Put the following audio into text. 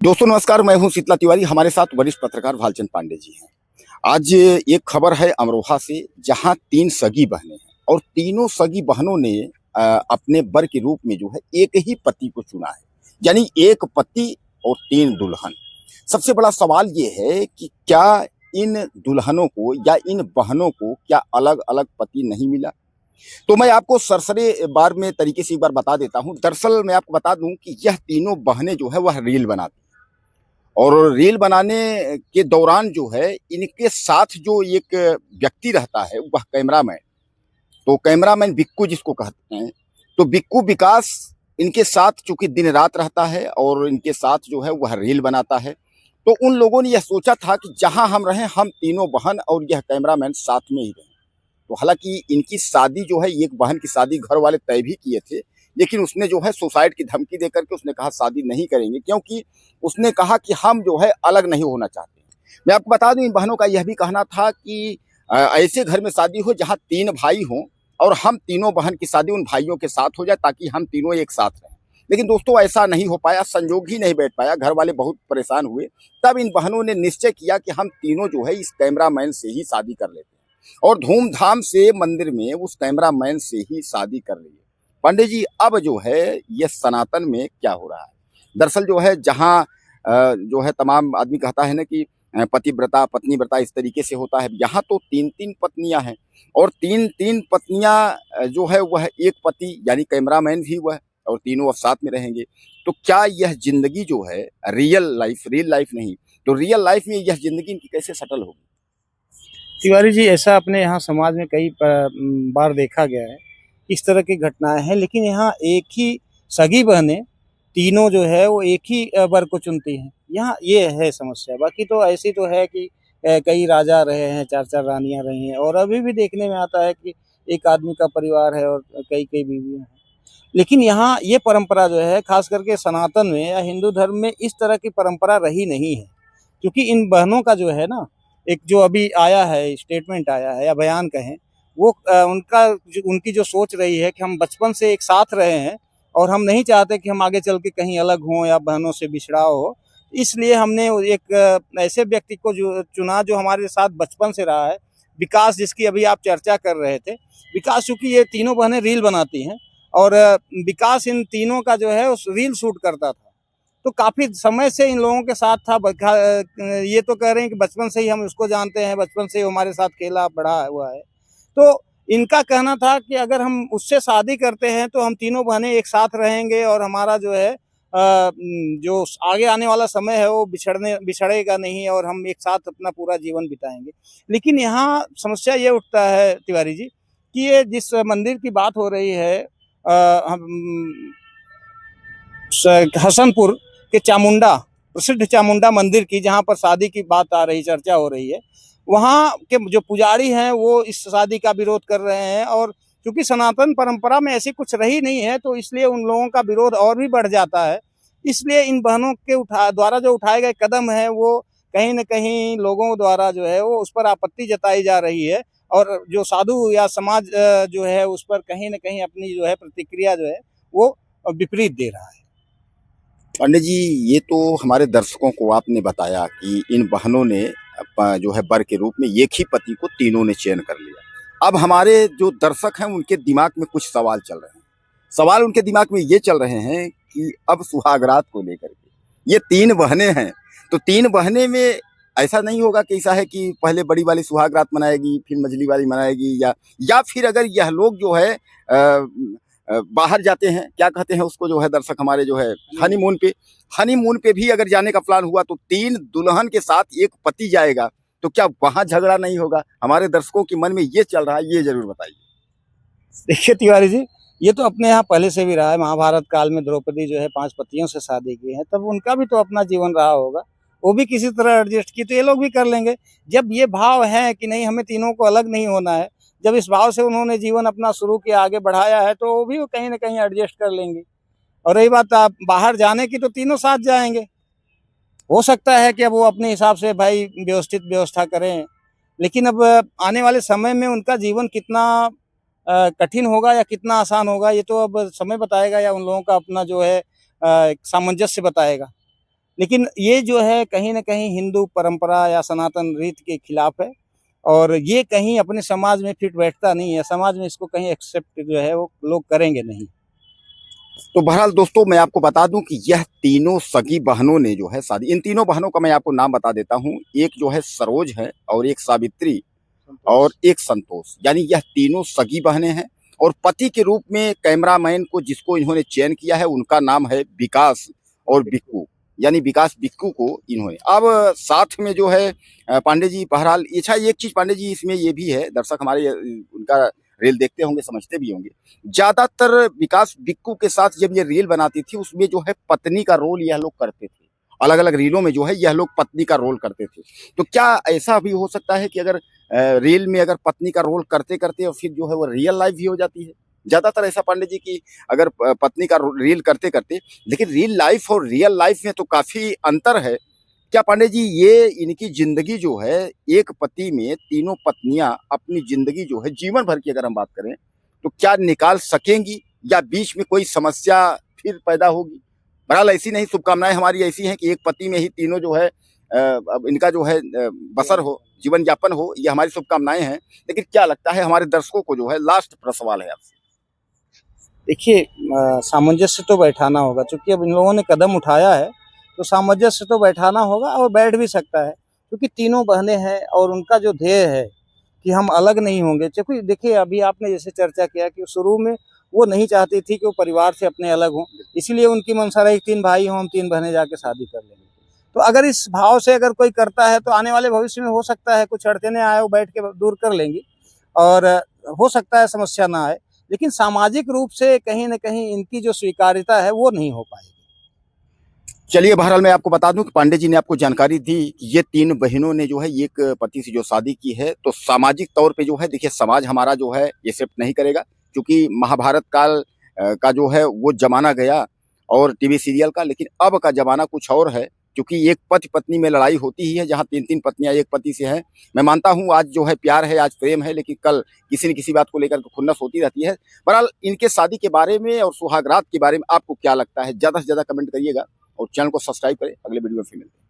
दोस्तों नमस्कार, मैं हूं शीतला तिवारी। हमारे साथ वरिष्ठ पत्रकार भालचंद पांडे जी हैं। आज एक खबर है अमरोहा से, जहां 3 सगी बहनें हैं और तीनों सगी बहनों ने अपने वर के रूप में जो है एक ही पति को चुना है, यानी एक पति और 3 दुल्हन। सबसे बड़ा सवाल ये है कि क्या इन दुल्हनों को या इन बहनों को क्या अलग-अलग पति नहीं मिला? तो मैं आपको सरसरे बार में तरीके से एक बार बता देता हूँ। दरअसल मैं आपको बता दूं कि यह तीनों बहनें जो है वह रील बनाती हैं। और रील बनाने के दौरान जो है इनके साथ जो एक व्यक्ति रहता है वह कैमरामैन, तो कैमरामैन बिक्कू जिसको कहते हैं, तो बिक्कू विकास इनके साथ चूंकि दिन रात रहता है और इनके साथ जो है वह रील बनाता है। तो उन लोगों ने यह सोचा था कि जहां हम रहें, हम तीनों बहन और यह कैमरामैन साथ में ही रहें। तो हालांकि इनकी शादी जो है, एक बहन की शादी घर वाले तय भी किए थे, लेकिन उसने जो है सुसाइड की धमकी देकर के उसने कहा शादी नहीं करेंगे, क्योंकि उसने कहा कि हम जो है अलग नहीं होना चाहते। मैं आपको बता दूं, इन बहनों का यह भी कहना था कि ऐसे घर में शादी हो जहां 3 भाई हों और हम तीनों बहन की शादी उन भाइयों के साथ हो जाए ताकि हम तीनों एक साथ रहें। लेकिन दोस्तों ऐसा नहीं हो पाया, संजोग ही नहीं बैठ पाया, घर वाले बहुत परेशान हुए। तब इन बहनों ने निश्चय किया कि हम तीनों जो है इस कैमरामैन से ही शादी कर लेते हैं और धूमधाम से मंदिर में उस कैमरामैन से ही शादी कर ली है। पंडित जी, अब जो है ये सनातन में क्या हो रहा है? दरअसल जो है जहाँ जो है तमाम आदमी कहता है ना कि पतिव्रता पत्नीव्रता इस तरीके से होता है। यहाँ तो 3-3 पत्नियां हैं और 3-3 पत्नियां जो है वह एक पति यानी कैमरामैन भी वह, और तीनों अब साथ में रहेंगे। तो क्या यह जिंदगी जो है रियल लाइफ नहीं, तो रियल लाइफ में यह जिंदगी इनकी कैसे सेटल होगी? तिवारी जी, ऐसा अपने यहाँ समाज में कई बार देखा गया है। इस तरह की घटनाएं हैं, लेकिन यहाँ एक ही सगी बहनें तीनों जो है वो एक ही वर को चुनती हैं। यहाँ ये है समस्या। बाकी तो ऐसी तो है कि कई राजा रहे हैं, 4-4 रानियां रही हैं और अभी भी देखने में आता है कि एक आदमी का परिवार है और कई-कई बीवियां हैं। लेकिन यहाँ ये परंपरा जो है, खास करके सनातन में या हिंदू धर्म में इस तरह की परंपरा रही नहीं है। क्योंकि इन बहनों का जो है ना, एक जो अभी आया है, स्टेटमेंट आया है या बयान कहें, वो उनकी जो सोच रही है कि हम बचपन से एक साथ रहे हैं और हम नहीं चाहते कि हम आगे चल के कहीं अलग हों या बहनों से बिछड़ाव हो। इसलिए हमने एक ऐसे व्यक्ति को जो चुना जो हमारे साथ बचपन से रहा है, विकास, जिसकी अभी आप चर्चा कर रहे थे। विकास, चूँकि ये तीनों बहनें रील बनाती हैं और विकास इन तीनों का जो है उस रील शूट करता था। तो काफ़ी समय से इन लोगों के साथ था। ये तो कह रहे हैं कि बचपन से ही हम उसको जानते हैं, बचपन से ही हमारे साथ खेला बड़ा हुआ है। तो इनका कहना था कि अगर हम उससे शादी करते हैं तो हम तीनों बहनें एक साथ रहेंगे और हमारा जो है जो आगे आने वाला समय है वो बिछड़ेगा नहीं और हम एक साथ अपना पूरा जीवन बिताएंगे। लेकिन यहाँ समस्या ये उठता है तिवारी जी कि ये जिस मंदिर की बात हो रही है, हम हसनपुर के चामुंडा, प्रसिद्ध चामुंडा मंदिर की, जहाँ पर शादी की बात आ रही, चर्चा हो रही है, वहाँ के जो पुजारी हैं वो इस शादी का विरोध कर रहे हैं। और क्योंकि सनातन परंपरा में ऐसी कुछ रही नहीं है, तो इसलिए उन लोगों का विरोध और भी बढ़ जाता है। इसलिए इन बहनों के द्वारा जो उठाए गए कदम है वो कहीं न कहीं लोगों द्वारा जो है वो उस पर आपत्ति जताई जा रही है और जो साधु या समाज जो है उस पर कहीं न कहीं अपनी जो है प्रतिक्रिया जो है वो विपरीत दे रहा है। पंडित जी, ये तो हमारे दर्शकों को आपने बताया कि इन बहनों ने जो है वर के रूप में एक ही पति को तीनों ने चयन कर लिया। अब हमारे जो दर्शक हैं उनके दिमाग में कुछ सवाल चल रहे हैं। सवाल उनके दिमाग में ये चल रहे हैं कि अब सुहागरात को लेकर के ये 3 बहनें हैं, तो 3 बहनें में ऐसा नहीं होगा कि ऐसा है कि पहले बड़ी वाली सुहागरात मनाएगी, फिर मझली वाली मनाएगी, या फिर अगर यह लोग जो है बाहर जाते हैं, क्या कहते हैं उसको, जो है दर्शक हमारे जो है हनीमून पे भी अगर जाने का प्लान हुआ तो 3 दुल्हन के साथ एक पति जाएगा, तो क्या वहां झगड़ा नहीं होगा? हमारे दर्शकों के मन में ये चल रहा है, ये जरूर बताइए। देखिए तिवारी जी, ये तो अपने यहाँ पहले से भी रहा है। महाभारत काल में द्रौपदी जो है 5 पतियों से शादी की है, तब उनका भी तो अपना जीवन रहा होगा। वो भी किसी तरह एडजस्ट की, तो ये लोग भी कर लेंगे। जब ये भाव है कि नहीं, हमें तीनों को अलग नहीं होना है, जब इस भाव से उन्होंने जीवन अपना शुरू किया, आगे बढ़ाया है, तो वो भी कहीं न कहीं एडजस्ट कर लेंगे। और रही बात आप बाहर जाने की, तो तीनों साथ जाएँगे। हो सकता है कि अब वो अपने हिसाब से भाई व्यवस्थित व्यवस्था करें, लेकिन अब आने वाले समय में उनका जीवन कितना कठिन होगा या कितना आसान होगा, ये तो अब समय बताएगा या उन लोगों का अपना जो है एक सामंजस्य बताएगा। लेकिन ये जो है कहीं न कहीं हिंदू परंपरा या सनातन रीत के खिलाफ है और ये कहीं अपने समाज में फिट बैठता नहीं है। समाज में इसको कहीं एक्सेप्ट जो है वो लोग करेंगे नहीं। तो बहरहाल दोस्तों, मैं आपको बता दूं कि यह तीनों सगी बहनों ने जो है शादी, इन तीनों बहनों का मैं आपको नाम बता देता हूं। एक जो है सरोज है, और एक सावित्री, और एक संतोष। यानी यह तीनों सगी बहनें हैं। और पति के रूप में कैमरामैन को जिसको इन्होंने चयन किया है, उनका नाम है विकास और बिक्कू। यानी विकास बिक्कू को इन्होंने अब साथ में जो है पांडे जी। बहरहाल अच्छा, एक चीज पांडे जी इसमें ये भी है, दर्शक हमारे उनका रील देखते होंगे, समझते भी होंगे। ज्यादातर विकास बिक्कू के साथ जब ये रील बनाती थी, उसमें जो है पत्नी का रोल यह लोग करते थे। अलग अलग रीलों में जो है यह लोग पत्नी का रोल करते थे। तो क्या ऐसा भी हो सकता है कि अगर रील में अगर पत्नी का रोल करते करते और फिर जो है वो रियल लाइफ भी हो जाती है? ज्यादातर ऐसा पांडे जी की अगर पत्नी का रील करते करते, लेकिन रियल लाइफ और रियल लाइफ में तो काफी अंतर है। क्या पांडे जी ये इनकी जिंदगी जो है, एक पति में तीनों पत्नियां अपनी जिंदगी जो है जीवन भर की अगर हम बात करें, तो क्या निकाल सकेंगी, या बीच में कोई समस्या फिर पैदा होगी? बहरहाल ऐसी नहीं, शुभकामनाएं हमारी ऐसी हैं कि एक पति में ही तीनों जो है अब इनका जो है बसर हो, जीवन यापन हो, ये हमारी शुभकामनाएं हैं। लेकिन क्या लगता है हमारे दर्शकों को जो है, लास्ट सवाल है आपसे। देखिए सामंजस्य तो बैठाना होगा, चूँकि अब इन लोगों ने कदम उठाया है, तो सामंजस्य तो बैठाना होगा और बैठ भी सकता है। क्योंकि तीनों बहनें हैं और उनका जो ध्येय है कि हम अलग नहीं होंगे। क्योंकि देखिए अभी आपने जैसे चर्चा किया कि शुरू में वो नहीं चाहती थी कि वो परिवार से अपने अलग हों, इसीलिए उनकी मंशा रही 3 भाई हों, हम 3 बहनें जाके शादी कर लेंगे। तो अगर इस भाव से अगर कोई करता है तो आने वाले भविष्य में हो सकता है कुछ अड़चनें आए, वो बैठ के दूर कर लेंगी और हो सकता है समस्या ना आए। लेकिन सामाजिक रूप से कहीं न कहीं इनकी जो स्वीकार्यता है वो नहीं हो पाएगी। चलिए, बहरहाल मैं आपको बता दूं कि पांडे जी ने आपको जानकारी दी कि ये 3 बहनों ने जो है एक पति से जो शादी की है, तो सामाजिक तौर पे जो है, देखिए समाज हमारा जो है ये एक्सेप्ट नहीं करेगा, क्योंकि महाभारत काल का जो है वो जमाना गया और टीवी सीरियल का। लेकिन अब का जमाना कुछ और है, क्योंकि एक पति पत्नी में लड़ाई होती ही है, जहाँ 3-3 पत्नियां एक पति से हैं। मैं मानता हूँ आज जो है प्यार है, आज प्रेम है, लेकिन कल किसी न किसी बात को लेकर के खुन्नस होती रहती है। बहरहाल इनके शादी के बारे में और सुहागरात के बारे में आपको क्या लगता है, ज्यादा से ज्यादा कमेंट करिएगा और चैनल को सब्सक्राइब करें। अगले वीडियो में फिर मिलते हैं।